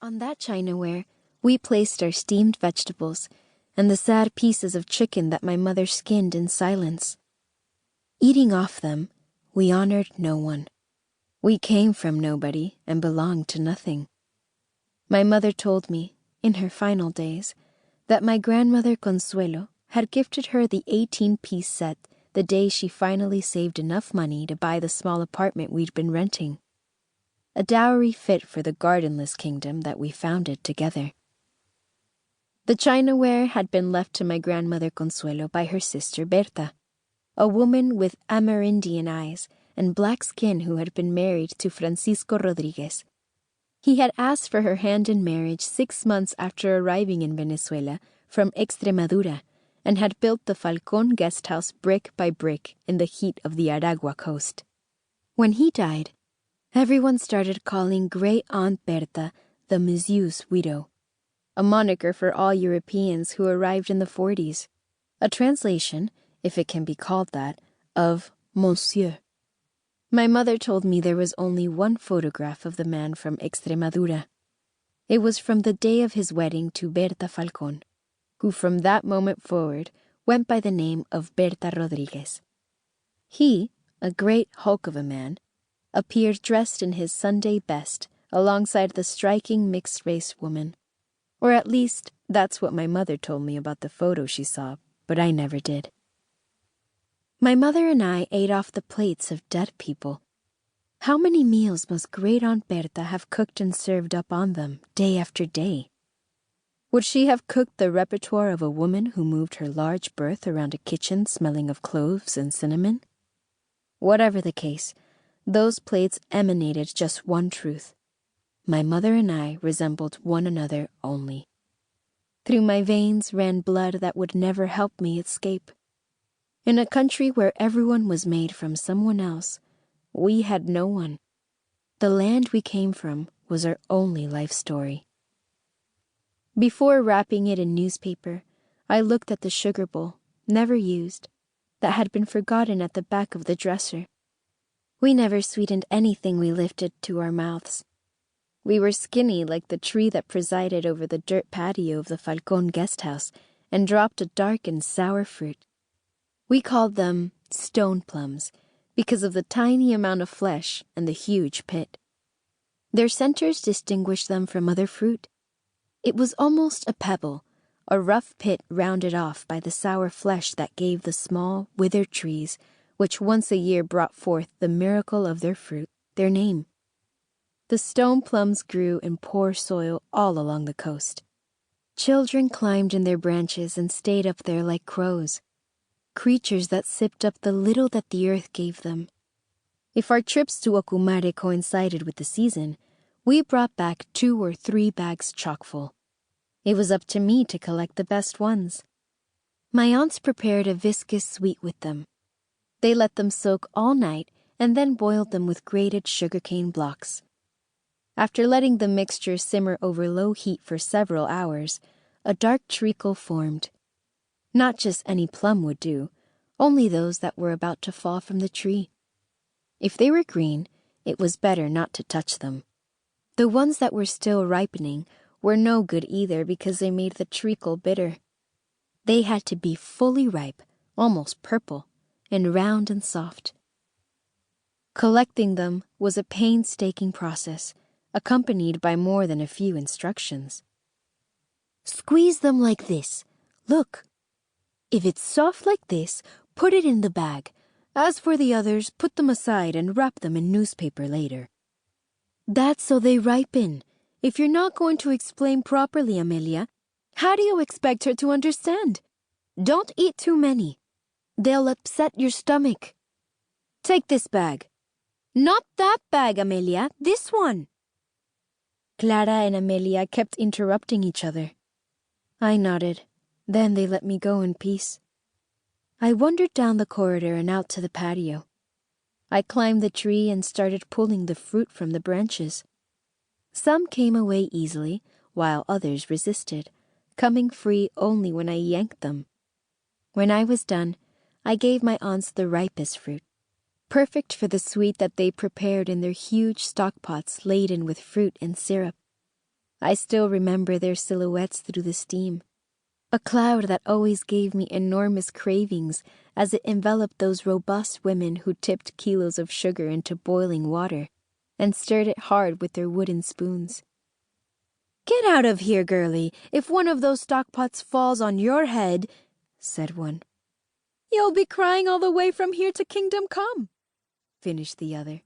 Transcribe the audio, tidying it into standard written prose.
On that chinaware, we placed our steamed vegetables and the sad pieces of chicken that my mother skinned in silence. Eating off them, we honored no one. We came from nobody and belonged to nothing. My mother told me, in her final days, that my grandmother Consuelo had gifted her the 18-piece set the day she finally saved enough money to buy the small apartment we'd been renting. A dowry fit for the gardenless kingdom that we founded together. The chinaware had been left to my grandmother Consuelo by her sister Berta, a woman with Amerindian eyes and black skin who had been married to Francisco Rodriguez. He had asked for her hand in marriage 6 months after arriving in Venezuela from Extremadura and had built the Falcon guest house brick by brick in the heat of the Aragua coast. When he died, everyone started calling Great Aunt Berta the Monsieur's widow, a moniker for all Europeans who arrived in the 40s, a translation, if it can be called that, of Monsieur. My mother told me there was only one photograph of the man from Extremadura. It was from the day of his wedding to Berta Falcon, who from that moment forward went by the name of Berta Rodriguez. He, a great hulk of a man, appeared dressed in his Sunday best alongside the striking mixed-race woman. Or at least, that's what my mother told me about the photo she saw, but I never did. My mother and I ate off the plates of dead people. How many meals must Great Aunt Berta have cooked and served up on them, day after day? Would she have cooked the repertoire of a woman who moved her large berth around a kitchen smelling of cloves and cinnamon? Whatever the case, those plates emanated just one truth. My mother and I resembled one another only. Through my veins ran blood that would never help me escape. In a country where everyone was made from someone else, we had no one. The land we came from was our only life story. Before wrapping it in newspaper, I looked at the sugar bowl, never used, that had been forgotten at the back of the dresser. We never sweetened anything we lifted to our mouths. We were skinny like the tree that presided over the dirt patio of the Falcon guest house and dropped a dark and sour fruit. We called them stone plums because of the tiny amount of flesh and the huge pit. Their centers distinguished them from other fruit. It was almost a pebble, a rough pit rounded off by the sour flesh that gave the small, withered trees, which once a year brought forth the miracle of their fruit, their name. The stone plums grew in poor soil all along the coast. Children climbed in their branches and stayed up there like crows, creatures that sipped up the little that the earth gave them. If our trips to Ocumare coincided with the season, we brought back 2 or 3 bags chock-full. It was up to me to collect the best ones. My aunts prepared a viscous sweet with them. They let them soak all night and then boiled them with grated sugarcane blocks. After letting the mixture simmer over low heat for several hours, a dark treacle formed. Not just any plum would do, only those that were about to fall from the tree. If they were green, it was better not to touch them. The ones that were still ripening were no good either because they made the treacle bitter. They had to be fully ripe, almost purple, and round and soft. Collecting them was a painstaking process, accompanied by more than a few instructions. Squeeze them like this. Look. If it's soft like this, put it in the bag. As for the others, put them aside and wrap them in newspaper later. That's so they ripen. If you're not going to explain properly, Amelia, how do you expect her to understand? Don't eat too many. They'll upset your stomach. Take this bag. Not that bag, Amelia. This one. Clara and Amelia kept interrupting each other. I nodded. Then they let me go in peace. I wandered down the corridor and out to the patio. I climbed the tree and started pulling the fruit from the branches. Some came away easily, while others resisted, coming free only when I yanked them. When I was done, I gave my aunts the ripest fruit, perfect for the sweet that they prepared in their huge stockpots laden with fruit and syrup. I still remember their silhouettes through the steam, a cloud that always gave me enormous cravings as it enveloped those robust women who tipped kilos of sugar into boiling water and stirred it hard with their wooden spoons. "Get out of here, girlie. If one of those stockpots falls on your head," said one. "You'll be crying all the way from here to Kingdom Come," finished the other.